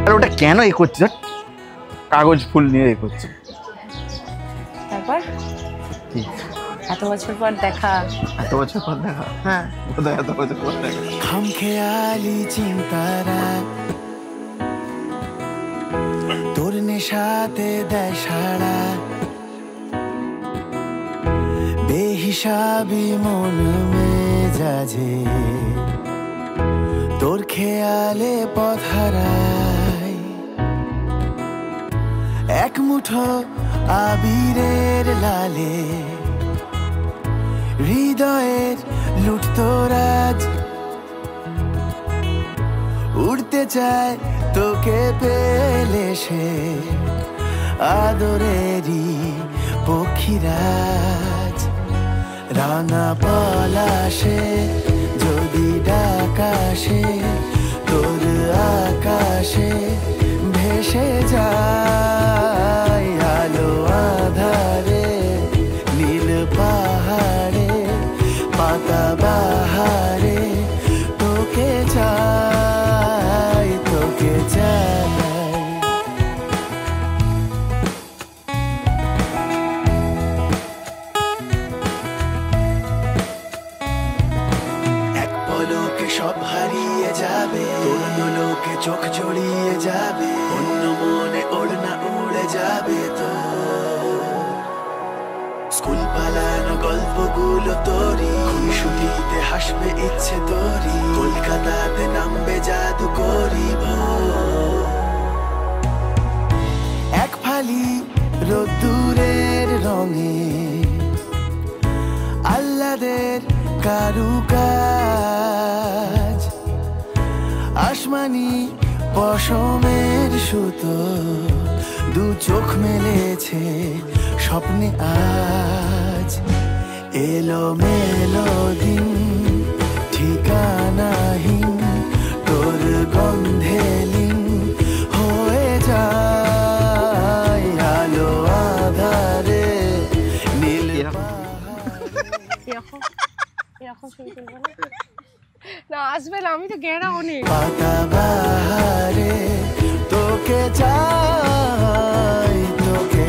আর ওটা কেন এ করছে? কাগজ ফুল নিয়ে এ করছে। তারপর এত বছর পর দেখা। এত বছর পর দেখা? হ্যাঁ, কোথায় এত বছর পর দেখা? খামখেয়ালি চিন্তারা তোর নেশাতে দেয় সাড়া, বেহিসাবি মন মেজাজে তোর খেয়ালে পথ হারায়। এক মুঠো আবিরের লালে হৃদয়ের লুটতরাজ, উড়তে চায় তোকে পেলে সে আদরেরই পক্ষীরাজ। রাঙা পলাশে যদি ডাকাশে তোর আকাশে ভেসে যায়, আলো আধারে নীল পাহাড়ে পাতা বাহারে তোকে চাই, তোকে চাই। এক পলকে সব হারিয়ে যাবে, অন্য লোকে চোখ জড়িয়ে যাবে, অন্য মনে ওড়না উড়ে যাবে তো। স্কুল পালানো গল্পগুলো তোরই, খুনসুটিতে হাসবে ইচ্ছে তোরই, কলকাতাতে নামবে জাদু করিব। এক ফালি রোদ্দুরের রঙে আহ্লাদের কারুকাজ, আসমানি পশমের সুতো দু চোখ মেলেছে স্বপ্নে আজ। এলো মেলো দিন ঠিকানাহীন তোর গন্ধে লীন হয়ে যায়, আলো আধারে নীল না আসবে না, আমি তো গেঁড়া অনেক। পাতা বাহারে তোকে চাই, তোকে